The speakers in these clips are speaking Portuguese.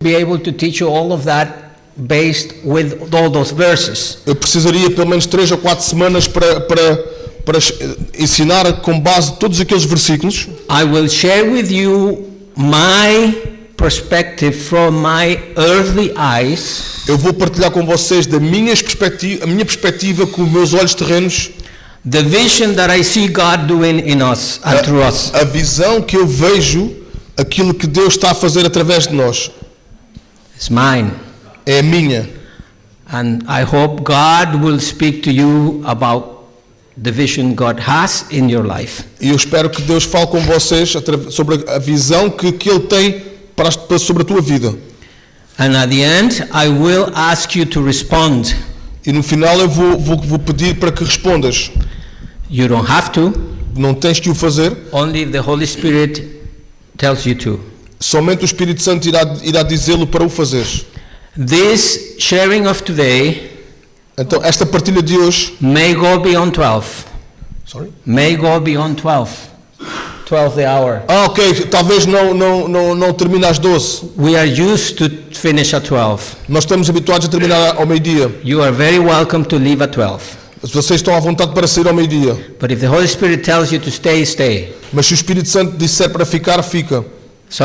be able to teach you all of that based with all those verses. Eu precisaria pelo menos 3 ou 4 semanas para ensinar com base todos aqueles versículos. I will share with you my perspective from my earthly eyes. Eu vou partilhar com vocês a minha perspectiva com os meus olhos terrenos. The vision that I see God doing in us and through us. A visão que eu vejo, aquilo que Deus está a fazer através de nós. It's mine. É a minha. And I hope God will speak to you about the vision God has in your life. E eu espero que Deus fale com vocês sobre a visão que Ele tem sobre a tua vida. And at the end, I will ask you to respond. E no final eu vou pedir para que respondas. You don't have to. Não tens que o fazer. Only if the Holy Spirit tells you to. Somente o Espírito Santo irá dizê-lo para o fazeres. This sharing of today Então esta partilha de hoje may go beyond 12. Sorry? May go beyond 12. 12 the hour. Ok, talvez não termine às 12. We are used to finish at 12. Nós estamos habituados a terminar ao meio-dia. You are very welcome to leave at 12. Vocês estão à vontade para sair ao meio-dia. But if the Holy Spirit tells you to stay, stay. Mas se o Espírito Santo disser para ficar, fica. So,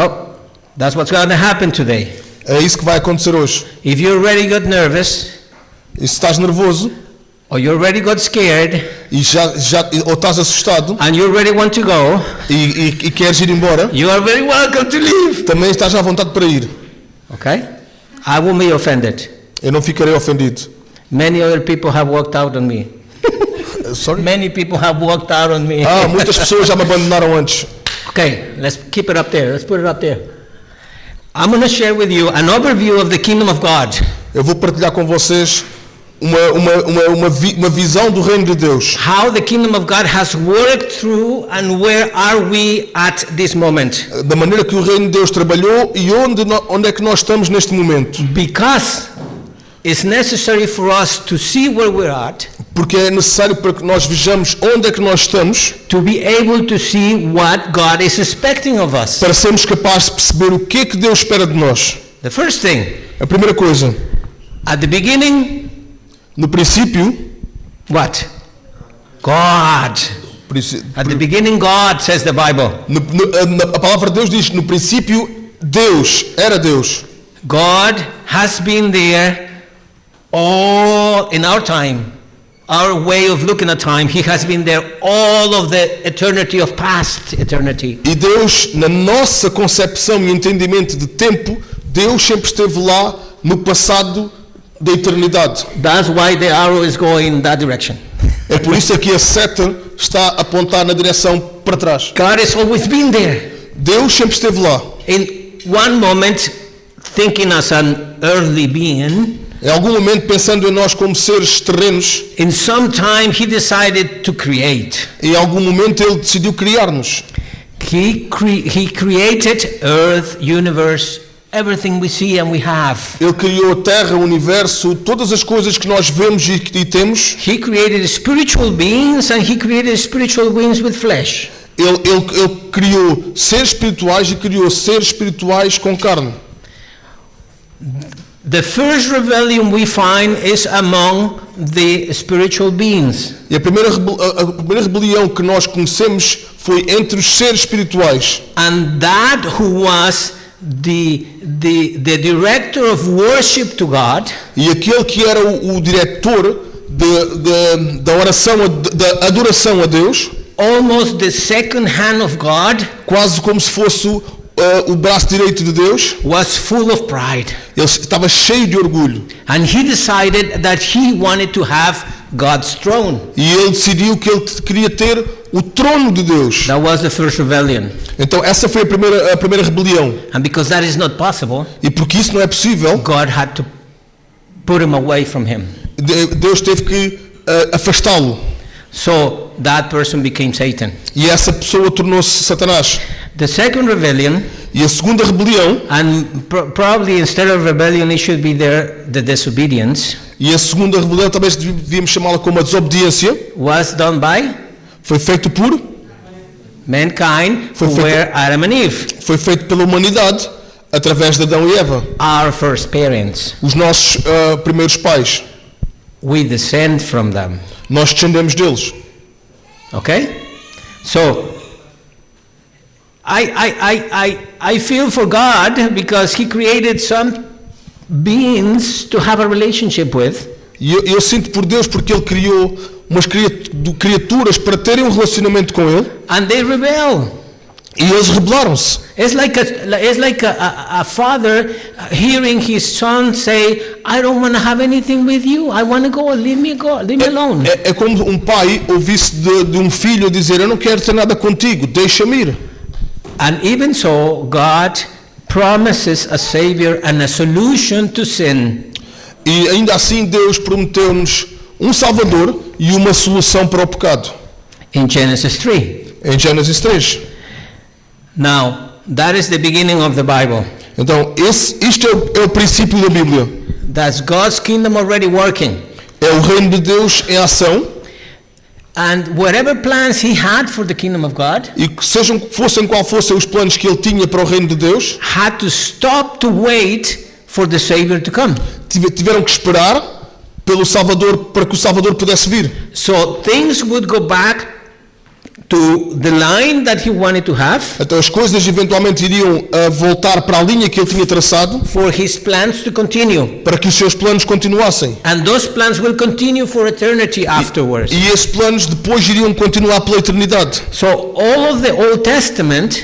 that's what's going to happen today. É isso que vai acontecer hoje. If you already got nervous, E se estás nervoso or you already got scared, ou estás assustado and you already want to go, e queres ir embora, you are very welcome to leave. também estás à vontade para ir. Okay? I won't be offended. Eu não ficarei ofendido. Many other people have walked out on me. Sorry? Many people have walked out on me. Muitas pessoas já me abandonaram antes. Okay, let's keep it up there. Let's put it up there. I'm going to share with you an overview of the kingdom of God. Eu vou partilhar com vocês uma visão do reino de Deus. How the kingdom of God has worked through and where are we at this moment? Da maneira que o reino de Deus trabalhou e onde é que nós estamos neste momento. Because it's necessary for us to see where we're at. Porque é necessário para que nós vejamos onde é que nós estamos. To be able to see what God is expecting of us. Para sermos capazes de perceber o que é que Deus espera de nós. The first thing. A primeira coisa. At the beginning. No princípio. What? God. At the beginning, God, says the Bible. A palavra de Deus diz, no princípio, Deus, era Deus. God has been there all in our time. Our way of looking at time, He has been there all of the eternity of past eternity. E Deus, na nossa concepção e entendimento de tempo, Deus sempre esteve lá no passado da eternidade. That's why the arrow is going in that direction. É por isso que a seta está a apontar na direção para trás. God has always been there. Deus sempre esteve lá. In one moment, thinking as an earthly being. Em algum momento, pensando em nós como seres terrenos. In some time, He decided to create. Em algum momento, Ele decidiu criar-nos. He created earth, universe, everything we see and we have. Ele criou a terra, o universo, todas as coisas que nós vemos e temos. He created spiritual beings and He created spiritual beings with flesh. Ele criou seres espirituais e criou seres espirituais com carne. The first rebellion we find is among the spiritual beings. E a primeira rebelião que nós conhecemos foi entre os seres espirituais. And that who was the director of worship to God. E aquele que era o diretor da oração, da adoração a Deus. Almost the second hand of God. Quase como se fosse o braço direito de Deus. Was full of pride. Ele estava cheio de orgulho. And he decided that he wanted to have God's throne. E ele decidiu que ele queria ter o trono de Deus. That was the first rebellion. Então essa foi a primeira rebelião. And because that is not possible, e porque isso não é possível, God had to put him away from him. Deus teve que afastá-lo. So that person became Satan. E essa pessoa tornou-se Satanás. The second rebellion, e a segunda rebelião, and probably instead of rebellion it should be the disobedience. E a segunda rebelião talvez devíamos chamá-la como a desobediência. Was done by? Foi feito por mankind, who were Adam and Eve. Foi feito pela humanidade, através de Adão e Eva, our first parents. os nossos primeiros pais. We descend from them. Nós descendemos deles. Okay? So, I feel for God because He created some beings to have a relationship with. E eu sinto por Deus porque Ele criou umas criaturas para terem um relacionamento com Ele, And they rebel. e eles rebelaram-se. It's like a father hearing his son say, I don't want to have anything with you. I want to go. Leave me alone. É como um pai ouvisse de um filho dizer: eu não quero ter nada contigo, deixa-me ir. And even so, God promises a savior and a solution to sin. E ainda assim Deus prometeu-nos um Salvador e uma solução para o pecado. In Genesis 3. Em Gênesis 3. Now, that is the beginning of the Bible. Então, isto é o princípio da Bíblia. That's God's kingdom already working. É o reino de Deus em ação, And whatever plans he had for the kingdom of God e que fossem qual fossem os planos que ele tinha para o reino de Deus, had to stop to wait for the Savior to come. tiveram que esperar pelo Salvador para que o Salvador pudesse vir. So things would go back to the line that he wanted to have Então as coisas eventualmente iriam voltar para a linha que ele tinha traçado for his plans to continue. para que os seus planos continuassem. And those plans will continue for eternity afterwards. E esses planos depois iriam continuar pela eternidade. So all of the Old Testament,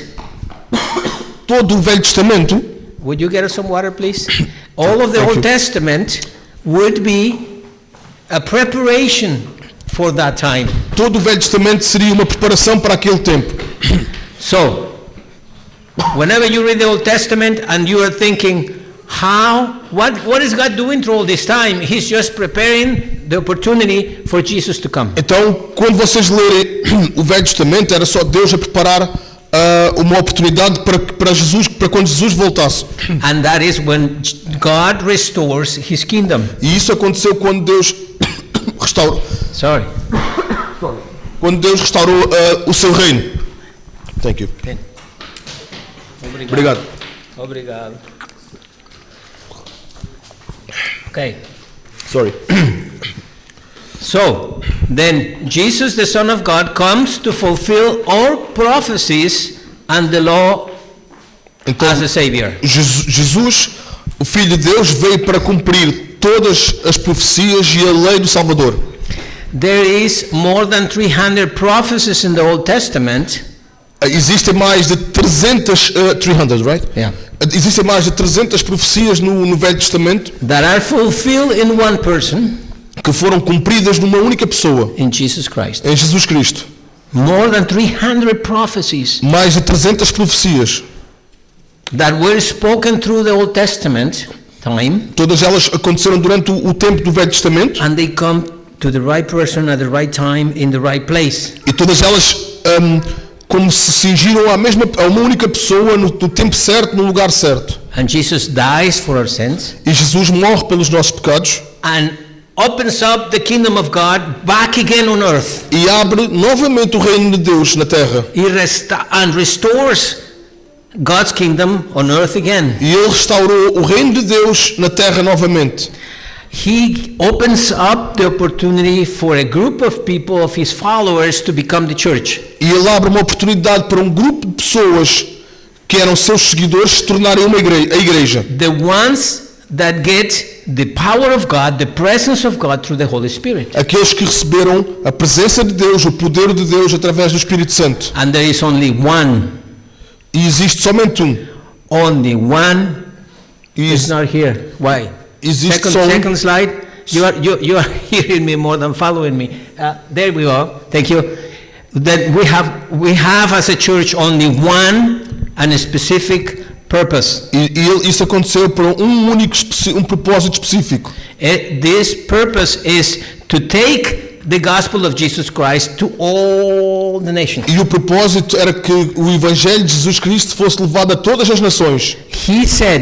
Todo o Velho Testamento, would you get us some water please? All of the Thank Old you. Testament would be a preparation for that time. todo o Velho Testamento seria uma preparação para aquele tempo. So, whenever you read the Old Testament and you are thinking, what is God doing through all this time? He's just preparing the opportunity for Jesus to come. Então, quando vocês lerem o Velho Testamento, era só Deus a preparar uma oportunidade para quando Jesus voltasse. And that is when God restores His kingdom. E isso aconteceu quando Deus restaurou, Sorry. o seu reino. Thank you. Obrigado. Obrigado. Okay. Sorry. So, then Jesus, the Son of God, comes to fulfill all prophecies and the law Então, as a Savior. Jesus, o Filho de Deus, veio para cumprir todas as profecias e a lei do Salvador. There is more than 300 prophecies in the Old Testament. Existem mais de 300, 300, right? Yeah. Existem mais de 300 profecias no Velho Testamento That are fulfilled in one person, que foram cumpridas numa única pessoa, in Jesus Christ. em Jesus Cristo. More than 300 prophecies Mais de 300 profecias. that were spoken through the Old Testament time, Todas elas aconteceram durante o tempo do Velho Testamento and they come to the right person at the right time in the right place. e todas elas como se cingiram a uma única pessoa no tempo certo, no lugar certo. And Jesus dies for our sins E Jesus morre pelos nossos pecados and opens up the kingdom of God back again on earth. e abre novamente o reino de Deus na terra. He restores God's kingdom on earth again. E ele restaurou o reino de Deus na terra novamente. He opens up the opportunity for a group of people, of his followers, to become the church. E ele abre uma oportunidade para um grupo de pessoas que eram seus seguidores se tornarem a igreja. The ones that get the power of God, the presence of God through the Holy Spirit. Aqueles que receberam a presença de Deus, o poder de Deus através do Espírito Santo. And there is only one. E existe somente um. Only one E is not here. Why? existe só um. Second slide. You are hearing me more than following me. There we go. Thank you. That we have as a church only one and a specific purpose. Isso aconteceu por um único propósito específico. This purpose is to take the gospel of Jesus Christ to all the nations. E o propósito era que o Evangelho de Jesus Cristo fosse levado a todas as nações.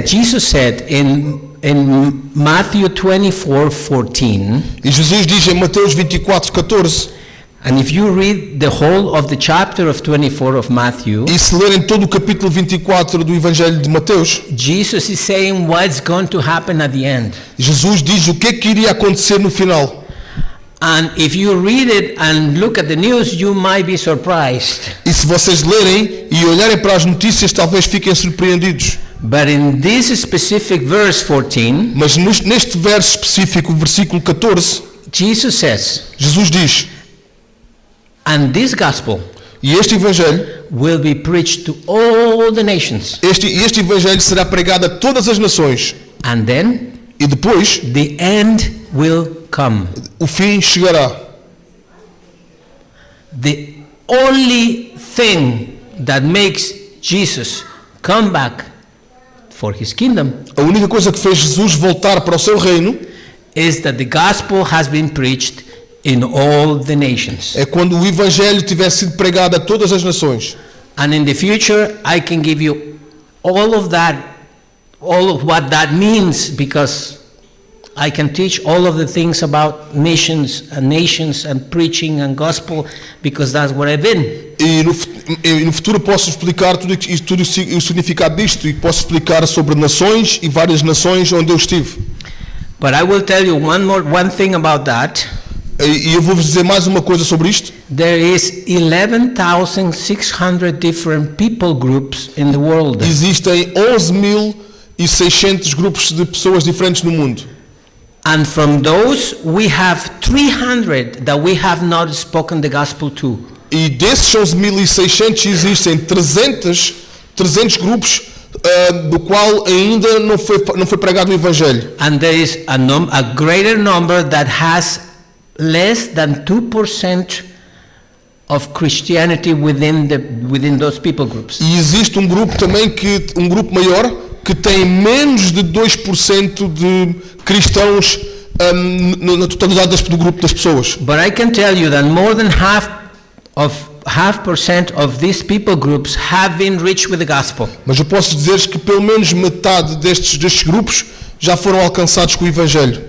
Jesus said in Matthew 24:14, E Jesus diz em Mateus 24:14, And if you read the whole of the chapter of 24 of Matthew, E se lerem todo o capítulo 24 do Evangelho de Mateus, Jesus is saying what's going to happen at the end. Jesus diz o que é que iria acontecer no final. And if you read it and look at the news, you might be surprised. E se vocês lerem e olharem para as notícias, talvez fiquem surpreendidos. But in this specific verse 14, Mas neste verso específico, versículo 14, Jesus says, Jesus diz: and this gospel e este Evangelho, will be preached to all the nations. este Evangelho será pregado a todas as nações. And then E depois, the end will come. o fim chegará. The only thing that makes Jesus come back for his kingdom A única coisa que fez Jesus voltar para o seu reino is that the gospel has been preached in all the nations. é quando o Evangelho tiver sido pregado a todas as nações. And in the future, I can give you all of what that means, because I can teach all of the things about nations and preaching and gospel, because that's what I've been. E no futuro posso explicar tudo o significado disto e posso explicar sobre nações e várias nações onde eu estive. But I will tell you one thing about that. E eu vou-vos dizer mais uma coisa sobre isto. There is 11,600 different people groups in the world. Existem 11.600 grupos de pessoas diferentes no mundo. And from those, we have 300 that we have not spoken the gospel to. E desses 11.600 existem 300 grupos do qual ainda não foi pregado o Evangelho. And there is a greater number that has less than 2% of Christianity within those people groups. E existe um grupo também um grupo maior que tem menos de 2% de cristãos na totalidade do grupo das pessoas. But I can tell you that more than half percent of these people groups have been reached with the gospel. Mas eu posso dizer que pelo menos metade destes grupos já foram alcançados com o Evangelho.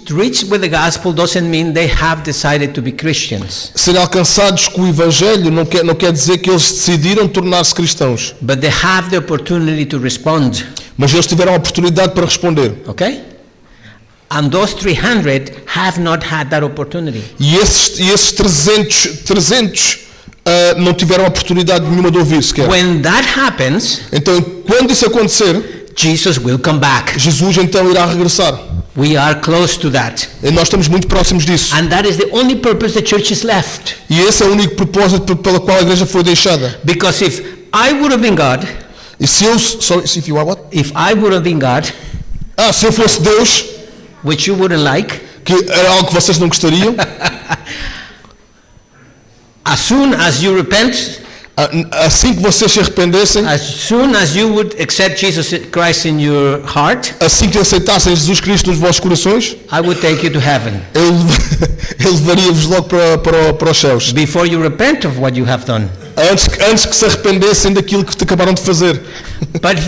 Reached with the gospel doesn't mean they have decided to be Christians. Ser alcançados com o Evangelho não quer dizer que eles decidiram tornar-se cristãos. But they have the opportunity to respond. Mas eles tiveram a oportunidade para responder. Okay? And those 300 have not had that opportunity. E esses 300 não tiveram a oportunidade nenhuma de ouvir sequer. When that happens, Então, quando isso acontecer, Jesus will come back. Jesus então irá regressar. We are close to that. E nós estamos muito próximos disso. And that is the only purpose the church is left. E esse é o único propósito pela qual a igreja foi deixada. Because if I would have been God, E se eu... Sorry, if you are what? if I would have been God, Se eu fosse Deus, which you wouldn't like, que era algo que vocês não gostariam, as soon as you repent, assim que vocês se arrependessem, as soon as you would accept Jesus Christ in your heart, assim que aceitassem Jesus Cristo nos vossos corações, I would take you to heaven. Ele levaria-vos logo para os céus. Before you repent of what you have done. Antes que se arrependessem daquilo que te acabaram de fazer. But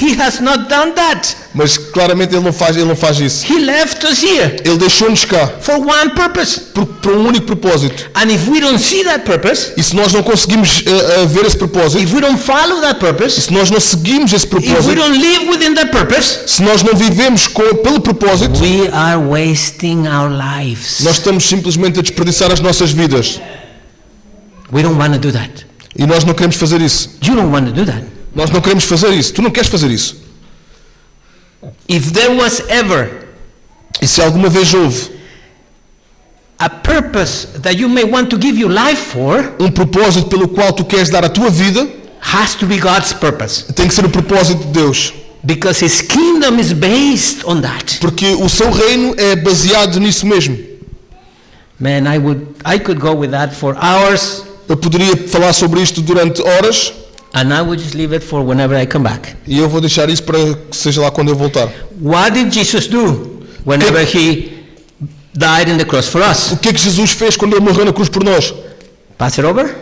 he has not done that. Mas claramente ele não faz isso. He left us here Ele deixou-nos cá for one purpose. por um único propósito. And if we don't see that purpose, E se nós não conseguimos ver esse propósito, if we don't follow that purpose, se nós não seguimos esse if we propósito, don't live within that purpose, se nós não vivemos pelo propósito, we are wasting our lives. nós estamos simplesmente a desperdiçar as nossas vidas. We don't want to do that. E nós não queremos fazer isso. You don't want to do that. Nós não queremos fazer isso. Tu não queres fazer isso. If there was ever E se alguma vez houve a purpose that you may want to give your life for, um propósito pelo qual tu queres dar a tua vida, has to be God's purpose. tem que ser o propósito de Deus. Because His kingdom is based on that. Porque o seu reino é baseado nisso mesmo. Man, I could go with that for hours, Eu poderia falar sobre isto durante horas and I would just leave it for whenever I come back. e eu vou deixar isso para que seja lá quando eu voltar. What did Jesus do whenever He died on the cross for us? O que é que Jesus fez quando ele morreu na cruz por nós? Pass it over.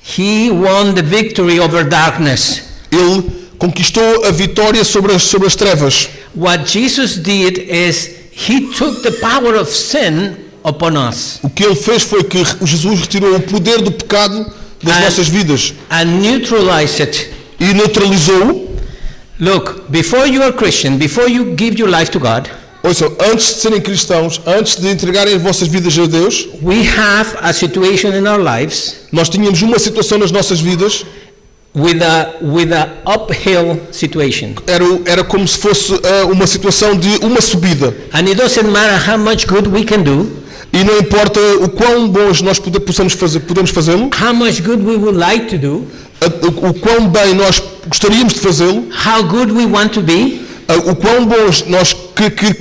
He won the victory over darkness. Ele conquistou a vitória sobre as trevas. What Jesus did is He took the power of sin upon us O que ele fez foi que Jesus retirou o poder do pecado das nossas vidas and neutralized it. e neutralizou-o. Look, before you are Christian, before you give your life to God, Ouçam, antes de serem cristãos, antes de entregarem as vossas vidas a Deus, we have a situation in our lives nós tínhamos uma situação nas nossas vidas, with a uphill situation. era como se fosse uma situação de uma subida. And it doesn't matter how much good we can do, E não importa o quão bons nós podemos fazê-lo, how much good we would like to do, o quão bem nós gostaríamos de fazê-lo, how good we want to be, o quão bons nós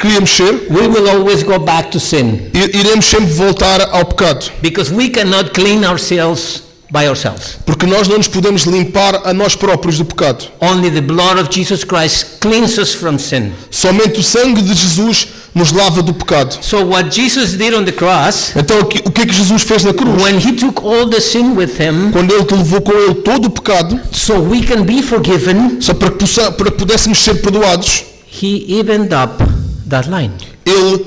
queríamos ser, we will always go back to sin iremos sempre voltar ao pecado. because we cannot clean ourselves by ourselves. Porque nós não nos podemos limpar a nós próprios do pecado. Only the blood of Jesus Christ cleanses us from sin. Somente o sangue de Jesus nos lava do pecado. So what Jesus did on the cross, Então o que é que Jesus fez na cruz? when he took all the sin with him, Quando ele levou com ele todo o pecado, so we can be forgiven, só para que pudéssemos ser perdoados, he evened up that line. ele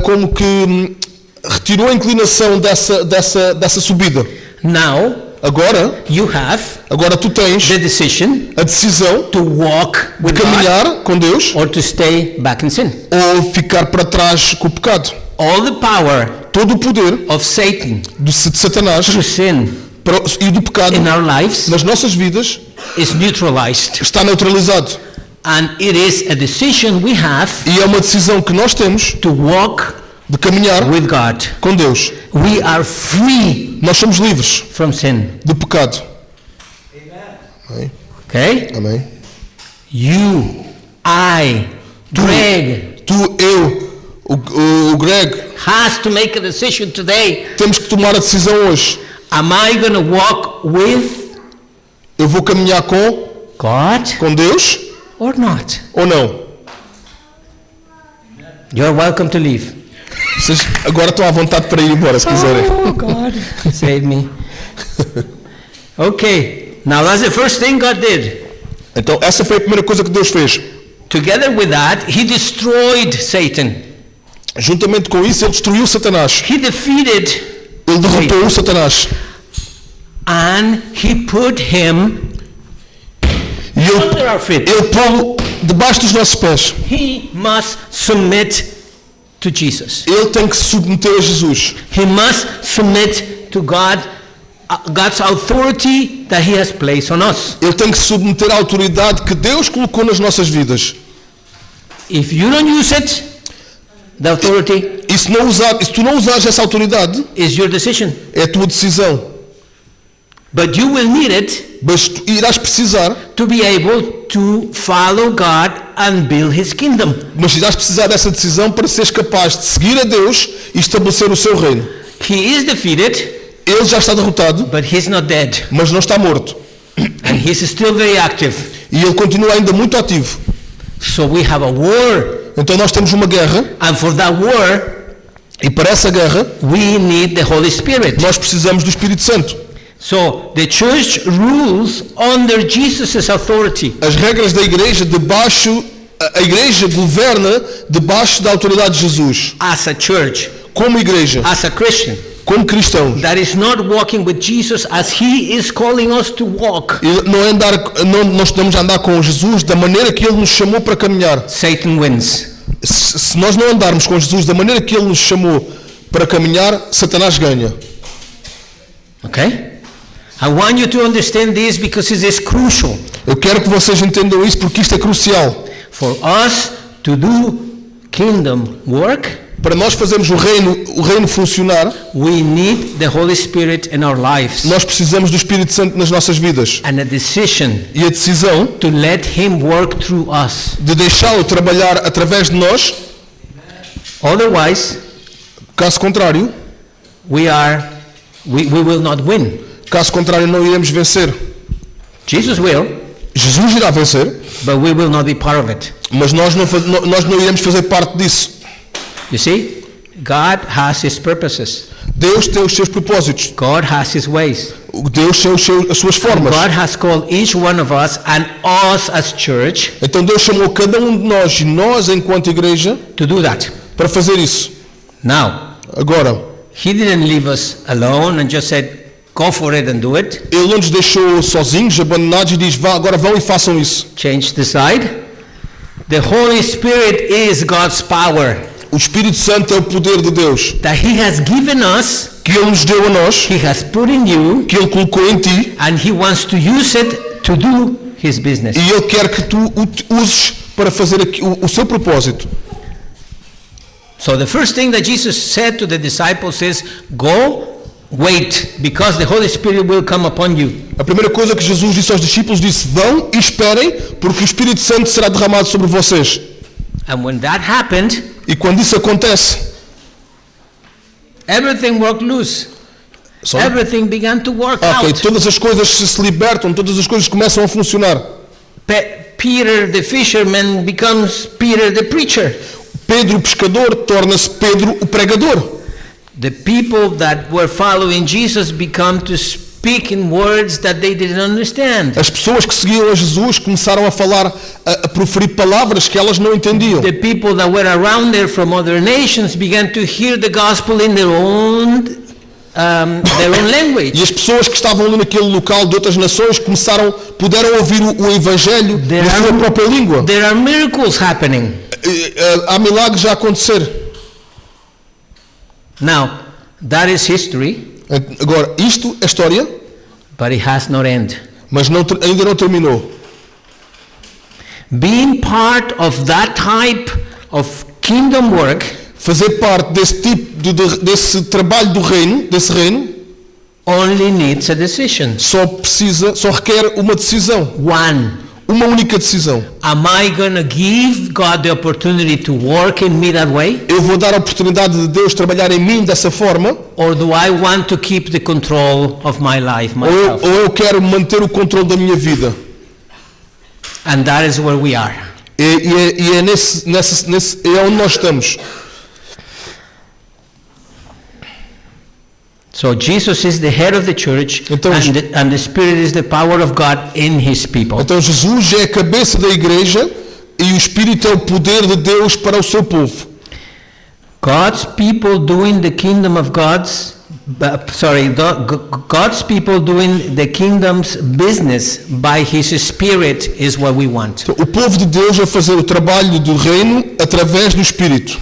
como que retirou a inclinação dessa subida. Now Agora tu tens the decision a decisão to walk de with God caminhar com Deus or to stay back in sin. ou ficar para trás com o pecado. All the power Todo o poder of Satan de Satanás through sin e do pecado in our lives nas nossas vidas is neutralized. está neutralizado. And it is a decision we have E é uma decisão que nós temos to walk de caminhar with God. com Deus. We are free Nós somos livres from sin. do pecado. Okay? Amém. You, I, Greg, Tu, eu, o Greg, has to make a decision today. temos que tomar a decisão hoje. Am I going to walk with Eu vou caminhar com God Deus or not? ou não? You're welcome to leave. Vocês agora estão à vontade para ir embora, se quiserem. Oh, God, save me. Okay, now that's the first thing God did. Então, essa foi a primeira coisa que Deus fez. Together with that, he destroyed Satan. Juntamente com isso, ele destruiu Satanás. He defeated Ele derrotou o Satanás. and he put him E under our feet. ele pô-lo debaixo dos nossos pés. He must submit to Jesus. Ele tem que se submeter a Jesus. He must submit to God's authority that he has placed on us. Ele tem que se submeter à autoridade que Deus colocou nas nossas vidas. If you don't use it, the authority E se tu não usares essa autoridade, is your decision. é a tua decisão. But you will need it Mas tu irás precisar, to be able to follow God and build his kingdom. mas irás precisar dessa decisão para seres capaz de seguir a Deus e estabelecer o seu reino. He is defeated, Ele já está derrotado, but he's not dead. mas não está morto. And he's still very active. E ele continua ainda muito ativo. So we have a war. Então nós temos uma guerra, And for that war, e para essa guerra we need the Holy Spirit. nós precisamos do Espírito Santo. So the church rules under Jesus' authority. As regras da igreja a igreja governa debaixo da autoridade de Jesus. As a church, Como igreja, as a Christian, como cristãos. that is not walking with Jesus as he is calling us to walk, E nós estamos a andar com Jesus da maneira que Ele nos chamou para caminhar. Satan wins. Se nós não andarmos com Jesus da maneira que Ele nos chamou para caminhar, Satanás ganha. Okay? I want you to understand this because it is crucial Eu quero que vocês entendam isso porque isto é crucial. for us to do kingdom work. Para nós fazermos o reino funcionar, We need the Holy Spirit in our lives nós precisamos do Espírito Santo nas nossas vidas. and a decision E a decisão to let him work through us. de deixá-lo trabalhar através de nós, Otherwise, caso contrário, we will not win. caso contrário não iremos vencer. Jesus will, Jesus irá vencer, but we will not be part of it. mas nós não iremos fazer parte disso. You see, God has his purposes. Deus tem os seus propósitos. God has his ways. Deus tem as suas formas. God has called each one of us and us as church Então Deus chamou cada um de nós e nós enquanto igreja to do that. para fazer isso. Now, Agora, He didn't leave us alone and just said, go for it and do it. Ele não nos deixou sozinhos, abandonados e diz, vá, agora vão e façam isso. Change the side. The Holy Spirit is God's power O Espírito Santo é o poder de Deus that He has given us, que Ele nos deu a nós, He has put in you, que Ele colocou em ti and He wants to use it to do His business. e Ele quer que tu o uses para fazer o seu propósito. So the first thing that Jesus said to the disciples is, go, wait, because the Holy Spirit will come upon you. A primeira coisa que Jesus disse aos discípulos, disse, vão e esperem, porque o Espírito Santo será derramado sobre vocês. And when that happened, E quando isso acontece, everything worked loose. Sorry? Everything began to work ok, out. todas as coisas se libertam, todas as coisas começam a funcionar. Peter the fisherman becomes Peter the preacher. Pedro o pescador torna-se Pedro o pregador. The people that were following Jesus become to speak in words that they didn't understand. As pessoas que seguiam a Jesus começaram a falar, a proferir palavras que elas não entendiam. The people that were around there from other nations began to hear the gospel in their own language. E as pessoas que estavam ali naquele local de outras nações puderam ouvir o Evangelho na sua própria língua. There are miracles happening. Há milagres a acontecer. Now, that is history, Agora, isto é história, but it has not ended. mas ainda não terminou. Being part of that type of kingdom work Fazer parte desse tipo desse trabalho do reino, desse reino, only needs a decision. só requer uma decisão, uma única decisão. Am I going to give God the opportunity to work in me that way? Eu vou dar a oportunidade de Deus trabalhar em mim dessa forma, Or do I want to keep the control of my life myself? ou eu quero manter o controle da minha vida. And that is where we are. E é nesse é onde nós estamos. So Jesus is the head of the church, Então, and the Spirit is the power of God in His people. Então Jesus é a cabeça da igreja e o Espírito é o poder de Deus para o seu povo. God's people doing the kingdom of God's people doing the kingdom's business by His Spirit is what we want. Então, o povo de Deus a fazer o trabalho do reino através do Espírito.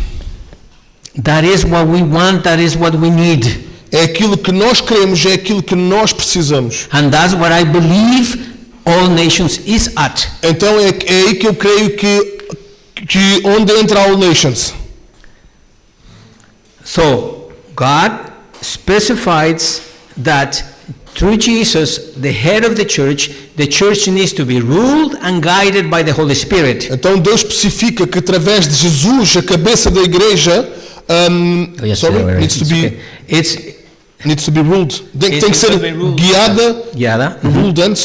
That is what we want, that is what we need. É aquilo que nós queremos, é aquilo que nós precisamos. And that's what I believe all nations is at. Então é aí que eu creio que onde entra All Nations. So God specifies that through Jesus, the head of the church needs to be ruled and guided by the Holy Spirit. Então Deus especifica que através de Jesus, a cabeça da igreja, needs to be ruled. Tem que ser guiada, ruled and,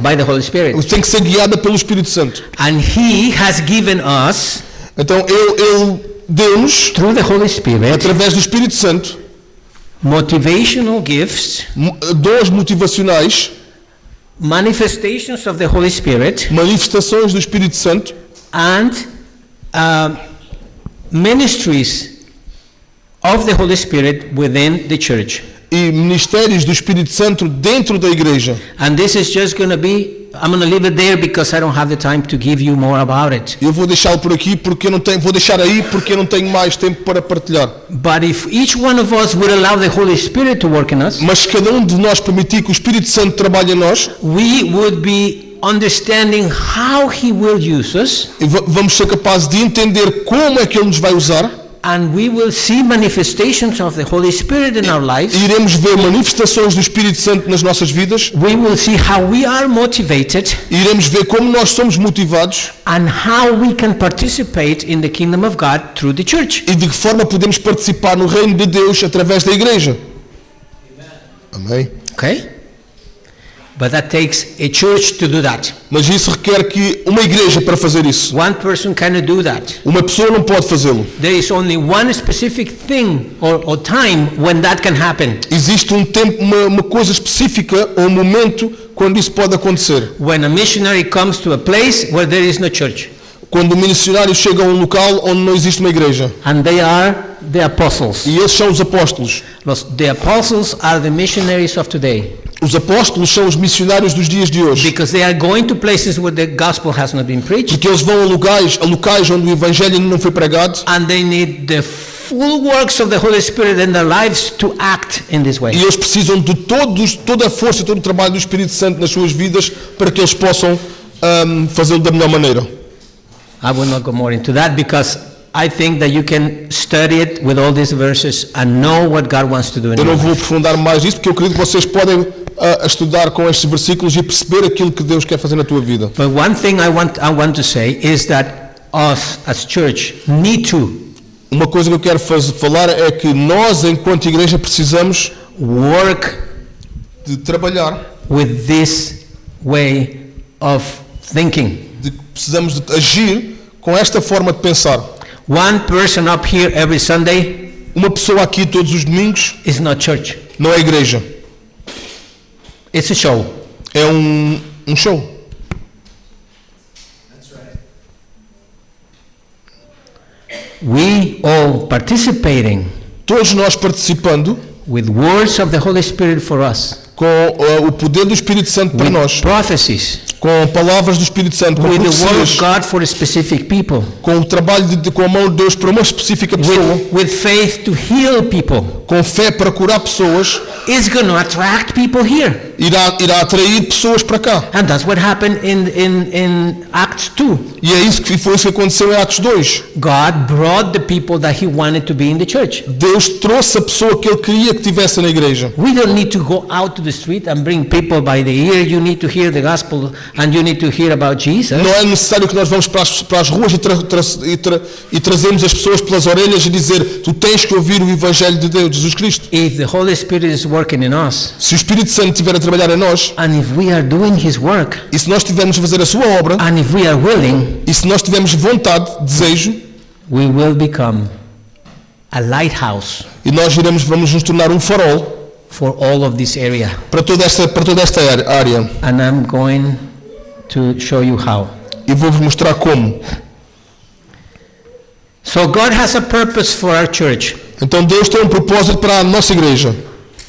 by the Holy Spirit. Tem que ser guiada pelo Espírito Santo. And He has given us, então ele deu-nos, through the Holy Spirit, através do Espírito Santo, motivational gifts, dons motivacionais, manifestations of the Holy Spirit, manifestações do Espírito Santo, and ministries of the Holy Spirit within the church. E ministérios do Espírito Santo dentro da igreja. And this is just going to be, I'm going to leave it there because I don't have the time to give you more about it. Eu vou deixá-lo por aqui porque eu não tenho, vou deixar aí porque eu não tenho mais tempo para partilhar. But if each one of us would allow the Holy Spirit to work in us, mas se cada de nós permitir que o Espírito Santo trabalhe em nós, we would be understanding how He will use us, vamos ser capazes de entender como é que Ele nos vai usar. And we will see manifestations of the Holy Spirit in our lives. Iremos ver manifestações do Espírito Santo nas nossas vidas. We will see how we are motivated. Iremos ver como nós somos motivados. And how we can participate in the kingdom of God through the church. E de que forma podemos participar no reino de Deus através da igreja. Amém. Okay? But that takes a church to do that. Mas isso requer que uma igreja para fazer isso. One person cannot do that. Uma pessoa não pode fazê-lo. There is only one specific thing or time when that can happen. Existe um tempo, uma coisa específica ou um momento quando isso pode acontecer. When a missionary comes to a place where there is no church. Quando o missionário chega a um local onde não existe uma igreja. And they are the apostles. E esses são os apóstolos. The apostles are the missionaries of today Os apóstolos são os missionários dos dias de hoje. because they are going to places where the gospel has not been preached, Porque eles vão a locais onde o evangelho ainda não foi pregado. and they need the full works of the Holy Spirit in their lives to act in this way. E eles precisam de toda a força e todo o trabalho do Espírito Santo nas suas vidas para que eles possam fazê-lo da melhor maneira. I will not go more into that because I think that you can study it with all these verses and know what God wants to do in Eu your não vou life. aprofundar mais nisso porque eu acredito que vocês podem estudar com estes versículos e perceber aquilo que Deus quer fazer na tua vida. But one thing I want to say is that us as church need to Uma coisa que eu quero falar é que nós, enquanto igreja, precisamos work de trabalhar, with this way of thinking. precisamos de agir com esta forma de pensar. One person up here every Sunday Uma pessoa aqui todos os domingos is not church. não é igreja, It's a show. é um show. We all participating Todos nós participando with words of the Holy Spirit for us, com o poder do Espírito Santo para with nós, prophecies, com palavras do Espírito Santo, com with the word of profecias, God for specific people, com o trabalho com a mão de Deus para uma específica pessoa, with faith to heal people, com fé para curar pessoas, is going to attract people here. irá atrair pessoas para cá. And that's what happened in Acts 2. E é isso que foi isso que aconteceu em Atos 2. God brought the people that he wanted to be in the church. Deus trouxe a pessoa que ele queria que tivesse na igreja. We don't need to go out to the street and bring people by the ear. You need to hear the gospel and you need to hear about Jesus. Não é necessário que nós vamos para as ruas e trazemos as pessoas pelas orelhas e dizer: tu tens que ouvir o Evangelho de Deus, Jesus Cristo. If the Holy Spirit is working in us, Se o Espírito Santo estiver a trabalhar em nós, and if we are doing his work, e se nós estivermos a fazer a sua obra, and if we are willing, e se nós tivermos vontade, desejo, we will become a lighthouse e nós vamos nos tornar um farol for all of this area. para toda esta área. And I'm going to show you how. E vou-vos mostrar como. So God has a purpose for our church, Então Deus tem um propósito para a nossa igreja.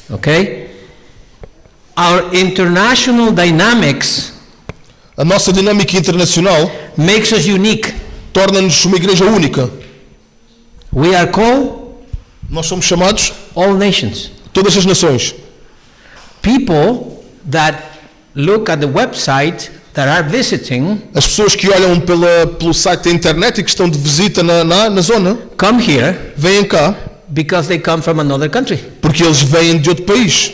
okay? Our international dynamics A nossa dinâmica internacional makes us unique. torna-nos uma igreja única. We are called Nós somos chamados all nations. todas as nações. People that look at the website that are visiting As pessoas que olham pelo site da internet e que estão de visita na zona, come here vêm cá because they come from another country. porque eles vêm de outro país.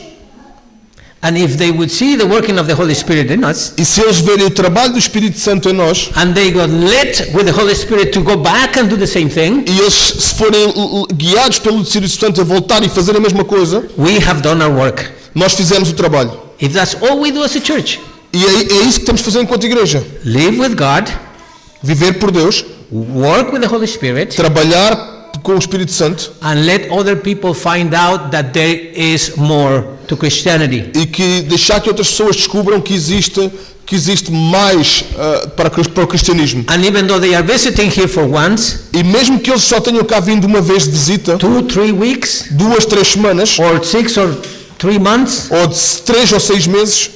And if they would see the working of the Holy Spirit in us, E se eles verem o trabalho do Espírito Santo em nós, and they got led with the Holy Spirit to go back and do the same thing, e eles se forem guiados pelo Espírito Santo a voltar e fazer a mesma coisa, we have done our work. nós fizemos o trabalho. If that's all we do as a church, E é isso que temos de fazer enquanto igreja. live with God, Viver por Deus, work with the Holy Spirit, trabalhar com o Espírito Santo and let other people find out that there is more to Christianity. e que deixar que outras pessoas descubram que existe mais para o cristianismo. And even though they are visiting here for once, E mesmo que eles só tenham cá vindo uma vez de visita, 2, 3 weeks, 2, 3 semanas, or 6 or 3 months, ou de 3 ou 6 meses,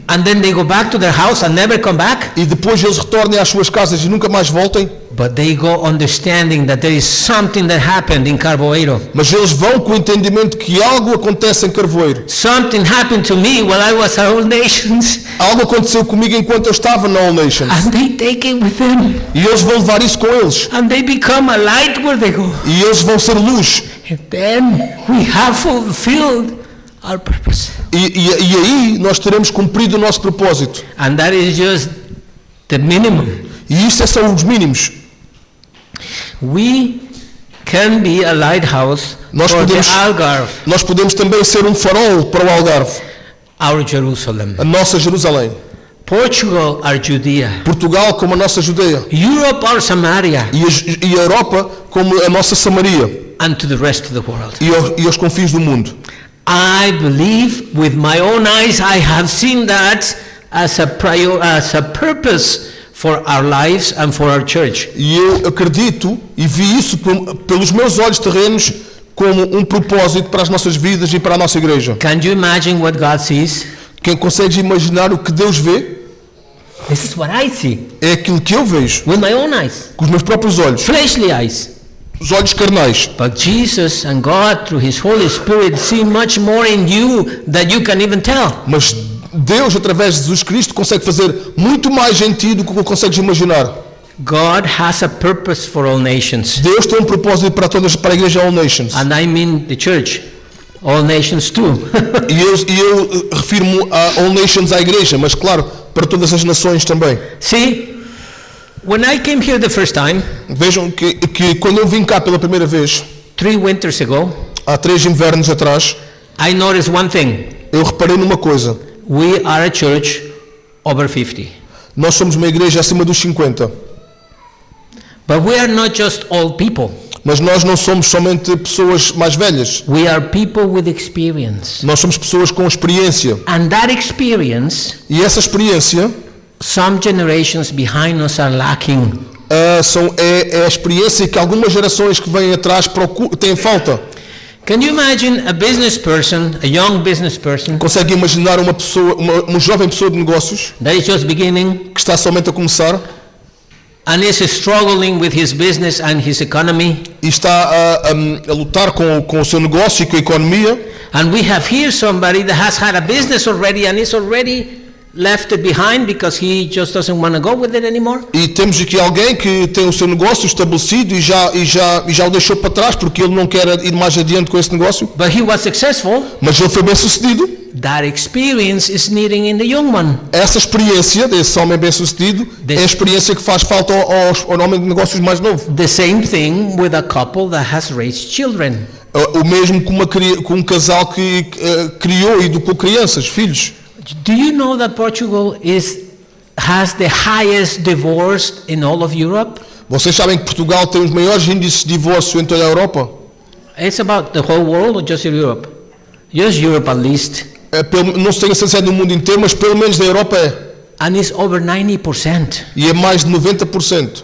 and then they go back to their house and never come back, e depois eles retornem às suas casas e nunca mais voltem, but they go understanding that there is something that happened in Carboeiro. mas eles vão com o entendimento que algo acontece em Carvoeiro. Something happened to me while I was at All Nations, Algo aconteceu comigo enquanto eu estava na All Nations. and they take it with them, E eles vão levar isso com eles. and they become a light where they go. E eles vão ser luz. And then we have fulfilled our purpose. E aí nós teremos cumprido o nosso propósito. And that is just the minimum. E isso são os mínimos. We can be a lighthouse Nós for podemos- the Algarve, Nós podemos também ser um farol para o Algarve, our Jerusalem. a nossa Jerusalém. Portugal, our Judea. Portugal como a nossa Judeia. Europe, our Samaria. E a Europa como a nossa Samaria. And to the rest of the world. E aos confins do mundo. I believe with my own eyes I have seen that as a purpose for our lives and for our church. E eu acredito e vi isso pelos meus olhos terrenos como um propósito para as nossas vidas e para a nossa igreja. Can you imagine what God sees? Quem consegue imaginar o que Deus vê This is what I see é aquilo que eu vejo with my own eyes, com os meus próprios olhos, fleshly eyes. os olhos carnais. But Jesus and God, through His Holy Spirit, see much more in you than you can even tell. Mas Deus, através de Jesus Cristo, consegue fazer muito mais em ti do que consegues imaginar. God has a purpose for all nations, Deus tem um propósito para a igreja All Nations. and I mean the church, all nations too. E eu refiro-me a All Nations, à igreja, mas claro, para todas as nações também. See, when I came here the first time, Vejam que quando eu vim cá pela primeira vez, 3 winters ago, há 3 invernos atrás, I noticed one thing. eu reparei numa coisa. We are a church over 50. Nós somos uma igreja acima dos 50. But we are not just old people. Mas nós não somos somente pessoas mais velhas. We are people with experience. Nós somos pessoas com experiência. And that experience, E essa experiência some generations behind us are lacking. é a experiência que algumas gerações que vêm atrás têm falta. Can you imagine a business person, a young business person, Consegue imaginar uma pessoa, uma jovem pessoa de negócios that is just beginning que está somente a começar and is struggling with his business and his economy? e está a lutar com o seu negócio e com a economia, And we have here somebody that has had a business already and is already left it behind because he just doesn't want to go with it anymore? e temos aqui alguém que tem o seu negócio estabelecido e já o deixou para trás porque ele não quer ir mais adiante com esse negócio, But he was successful. mas ele foi bem sucedido. That experience is needing in the young one. Essa experiência desse homem bem sucedido é a experiência que faz falta ao homem de negócios mais novo. The same thing with a couple that has raised children. O mesmo com um casal que criou e educou crianças, filhos. Do you know that Portugal has the highest divorce in all of Europe? Vocês sabem que Portugal tem os maiores índices de divórcio em toda a Europa? It's about the whole world or just Europe? Just Europe at least. Não se tem a certeza do mundo inteiro, mas pelo menos da Europa é. And it's over 90%. E é mais de 90%.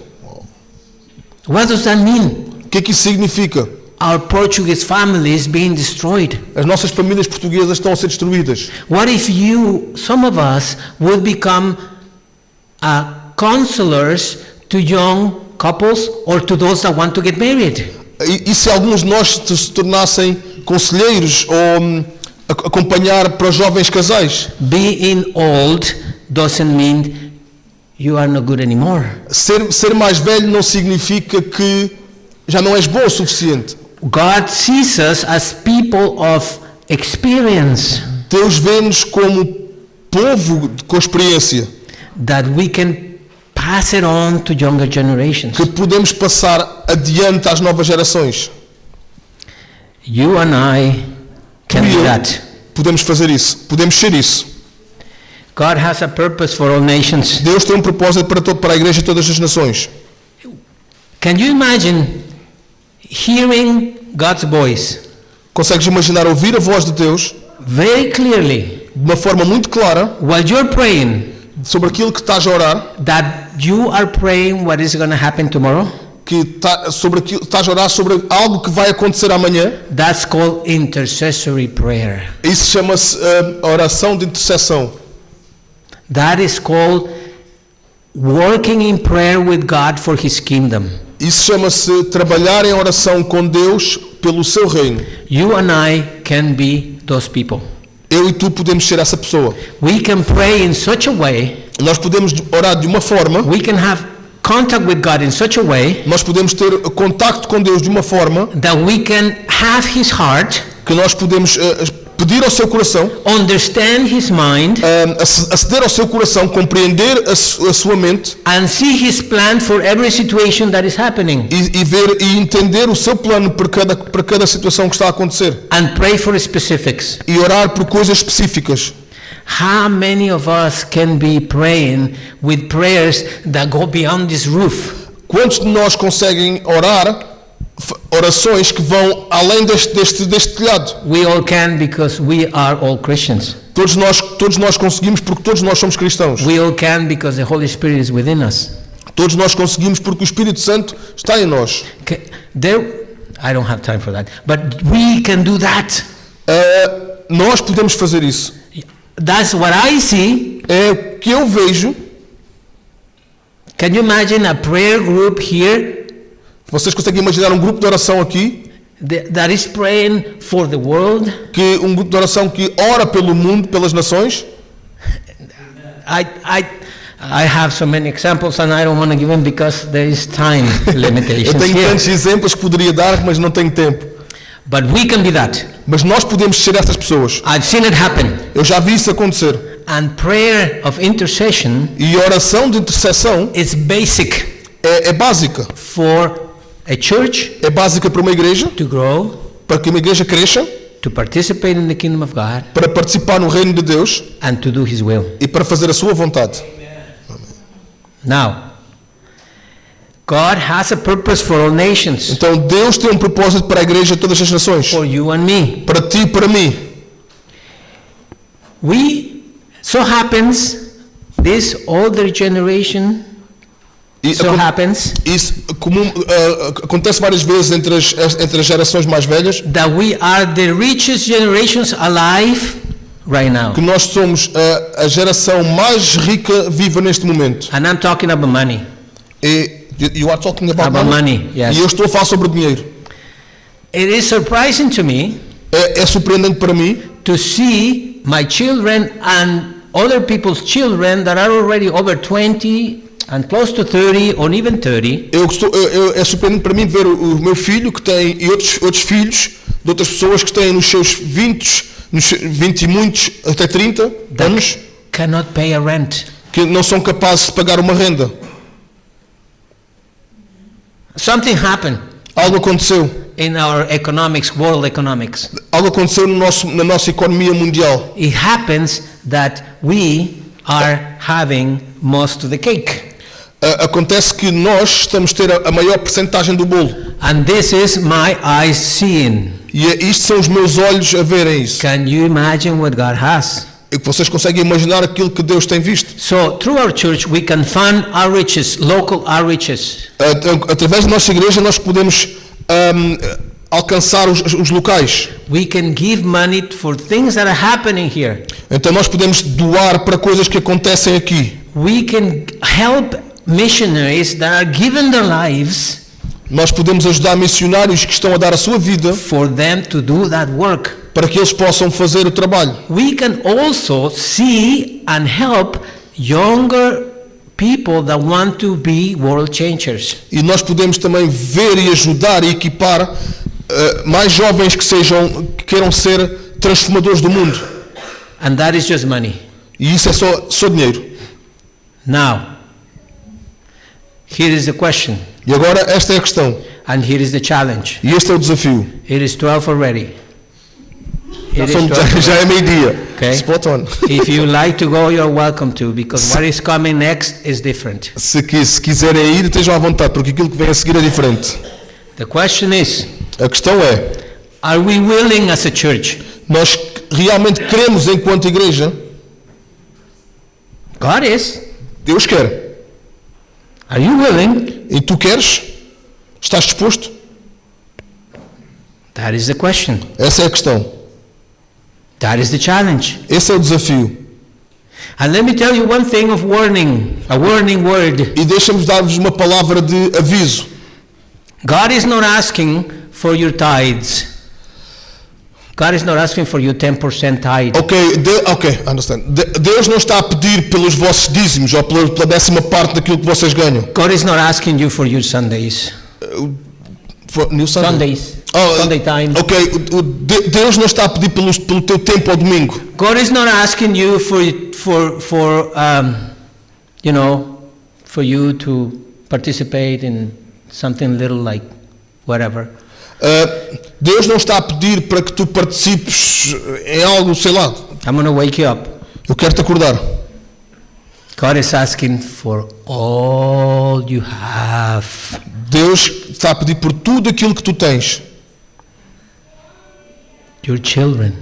What does that mean? O que é que isso significa? Our Portuguese family is being destroyed. As nossas famílias portuguesas estão a ser destruídas. What if some of us, would become counselors to young couples or to those that want to get married? E se alguns de nós se tornassem conselheiros ou acompanhar para os jovens casais? Being old doesn't mean you are not good anymore. Ser mais velho não significa que já não és bom o suficiente. God sees us as people of experience, Deus vê-nos como povo com experiência, that we can pass it on to younger generations. que podemos passar adiante às novas gerações. You and I can Tu e do eu that. podemos fazer isso, podemos ser isso. God has a purpose for all nations. Deus tem um propósito para a igreja de todas as nações. Can you imagine hearing God's voice Consegues imaginar ouvir a voz de Deus very clearly de uma forma muito clara while you're praying, sobre aquilo que estás a orar, that you are praying what is going to happen tomorrow? estás a orar sobre algo que vai acontecer amanhã? That's called intercessory prayer. Isso chama-se a oração de intercessão. That is called working in prayer with God for His kingdom. Isso chama-se trabalhar em oração com Deus pelo seu reino. You and I can be those people. Eu e tu podemos ser essa pessoa. We can pray in such a way, Nós podemos orar de uma forma, we can have contact with God in such a way nós podemos ter contacto com Deus de uma forma that we can have His heart, que nós podemos pedir ao seu coração, understand His mind, aceder ao seu coração, compreender a sua mente and see His plan for every situation that is happening, e ver e entender o seu plano para cada situação que está a acontecer and pray for specifics. e orar por coisas específicas. How many of us can be praying with prayers that go beyond this roof? Quantos de nós conseguem orar orações que vão além deste telhado? We all can because we are all Christians. Todos nós todos nós conseguimos porque todos nós somos cristãos. We all can because the Holy Spirit is within us. Todos nós conseguimos porque o Espírito Santo está em nós. I don't have time for that, but we can do that. Nós podemos fazer isso. That's what I see. É o que eu vejo. Can you imagine a prayer group here Vocês conseguem imaginar um grupo de oração aqui? that is praying for the world? Que um grupo de oração que ora pelo mundo, pelas nações? I have so many examples and I don't want to give them because there is time Eu limitations tenho here. tantos exemplos que poderia dar, mas não tenho tempo. But we can be that. Mas nós podemos ser essas pessoas. I've seen it happen. Eu já vi isso acontecer. And prayer of intercession E a oração de intercessão is basic é básica. for a church É básica para uma igreja, to grow, para que uma igreja cresça, to participate in the kingdom of God, para participar no reino de Deus and to do His will. e para fazer a sua vontade. Now, God has a purpose for all nations, Então Deus tem um propósito para a igreja de todas as nações. for you and me. Para ti e para mim. So happens, this older generation, E happens isso acontece várias vezes entre as gerações mais velhas, that we are the richest generations alive right now. que nós somos a geração mais rica viva neste momento. And I'm talking about money. E you are talking about About money, yes. E eu estou a falar sobre o dinheiro. It is surprising to me É surpreendente para mim to see my children and other people's children that are already over 20 and close to 30 or even 30 é surpreendente para mim ver o meu filho que tem e outros filhos de outras pessoas que têm nos seus 20 e muitos até 30 anos cannot pay a rent. que não são capazes de pagar uma renda. Something happened Algo aconteceu. in our economics, world economics. Algo aconteceu na nossa economia mundial. It happens that we are having most of the cake. Acontece que nós estamos a ter a maior percentagem do bolo. And this is my eyes seeing. E isto são os meus olhos a verem isso. Can you imagine what God has? E que vocês conseguem imaginar aquilo que Deus tem visto. So through our church we can fund outreaches, local outreaches. Através da nossa igreja nós podemos alcançar os locais. We can give money for things that are happening here. Então nós podemos doar para coisas que acontecem aqui. We can help missionaries that are giving their lives Nós podemos ajudar missionários que estão a dar a sua vida for them to do that work. para que eles possam fazer o trabalho. We can also see and help younger people that want to be world changers. E nós podemos também ver e ajudar e equipar mais jovens que queiram ser transformadores do mundo. And that is just money. E isso é só dinheiro. Now, here is the question, E agora esta é a questão. and here is the challenge. E este é o desafio. It is 12 already. It is 12. Já é meio-dia. Okay. Spot on. If you like to go, you're welcome to, because what is coming next is different. Se quiserem ir, estejam à vontade, porque aquilo que vem a seguir é diferente. The question is, A questão é, are we willing as a church? nós realmente queremos enquanto igreja? God is. Deus quer. Are you willing? E tu queres? Estás disposto? That is the question. Essa é a questão. That is the challenge. Esse é o desafio. And let me tell you one thing of warning, a warning word. E deixa-me dar-vos uma palavra de aviso. God is not asking for your tithes. God is not asking for your 10% tithe. Ok, understand. Deus não está a pedir pelos vossos dízimos ou pela 10ª parte daquilo que vocês ganham. God is not asking you for your Sundays. For New Sunday? Sundays. Oh, Sunday time. Ok, Deus não está a pedir pelo teu tempo ao domingo. God is not asking you for you to participate in something little like whatever. Deus não está a pedir para que tu participes em algo, sei lá. I'm going to wake you up. Eu quero te acordar. God is asking for all you have. Deus está a pedir por tudo aquilo que tu tens. Your children,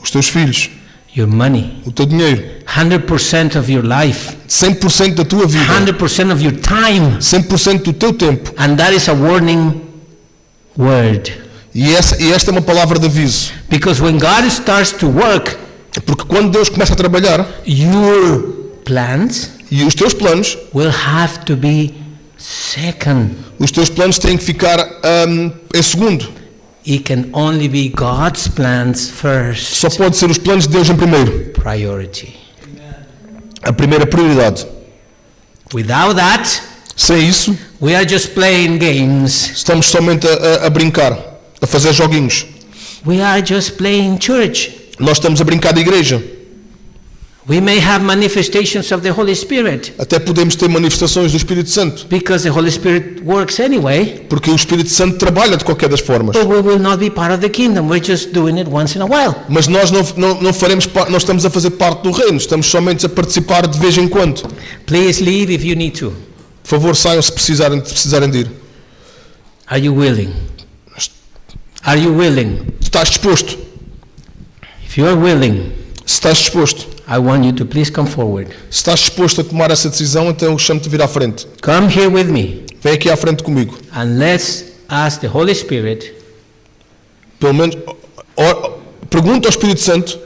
Os teus filhos, your money, o teu dinheiro, 100% of your life, 100% da tua vida, 100% of your time. 100% do teu tempo. And that is a warning word. E esta é uma palavra de aviso. Because when God starts to work, Porque quando Deus começa a trabalhar, your plans e os teus planos, will have to be second. os teus planos têm que ficar em segundo. It can only be God's plans first. Só pode ser os planos de Deus em primeiro. Priority. A primeira prioridade. Without that, Sem isso, we are just playing games. estamos somente a brincar, a fazer joguinhos. We are just playing church. Nós estamos a brincar de igreja. We may have manifestations of the Holy Spirit Até podemos ter manifestações do Espírito Santo, because the Holy Spirit works anyway, porque o Espírito Santo trabalha de qualquer das formas. but we will not be part of the kingdom. We're just doing it once in a while. Mas nós não faremos, nós estamos a fazer parte do reino, estamos somente a participar de vez em quando. Please leave if you need to. Por favor, saiam se precisarem de ir. Are you willing? Are you willing? Estás disposto? If you are willing, Se estás disposto, I want you to please come forward. se estás disposto a tomar essa decisão, então eu chamo-te a vir à frente. Come here with me Vem aqui à frente comigo. and let's ask the Holy Spirit. Pelo menos, pergunta ao Espírito Santo.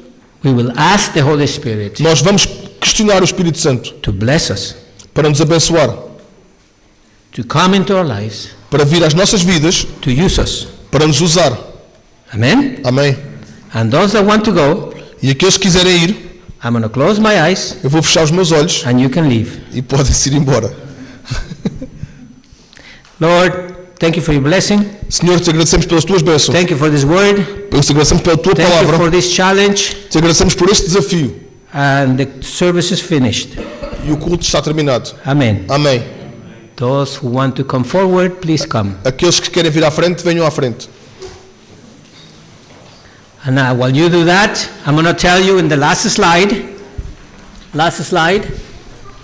We will ask the Holy Spirit Nós vamos questionar o Espírito Santo to bless us, para nos abençoar, to come into our lives, para vir às nossas vidas, to use us. para nos usar. Amen? Amém? And those that want to go, E aqueles que quiserem ir, I'm going to close my eyes eu vou fechar os meus olhos and you can leave. e podem-se ir embora. Lord, thank you for your blessing. Senhor, te agradecemos pelas tuas bênçãos. Thank you for this word. Te agradecemos pela tua Thank you palavra. for this challenge. Te agradecemos por este desafio. And the service is finished. E o culto está terminado. Amen. Amém. Those who want to come forward, please come. Aqueles que querem vir à frente, venham à frente. And now, while you do that, I'm going to tell you in the last slide,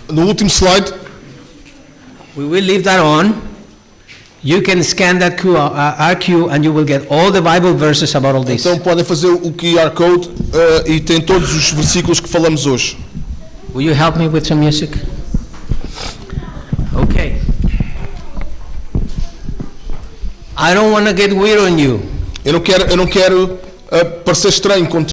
No último slide, we will leave that on. You can scan that RQ and you will get all the Bible verses about all this. então podem fazer o QR Code e tem todos os versículos que falamos hoje. Will you help me with some music? Okay. I don't want to get weird on you. Eu não quero parecer estranho contigo.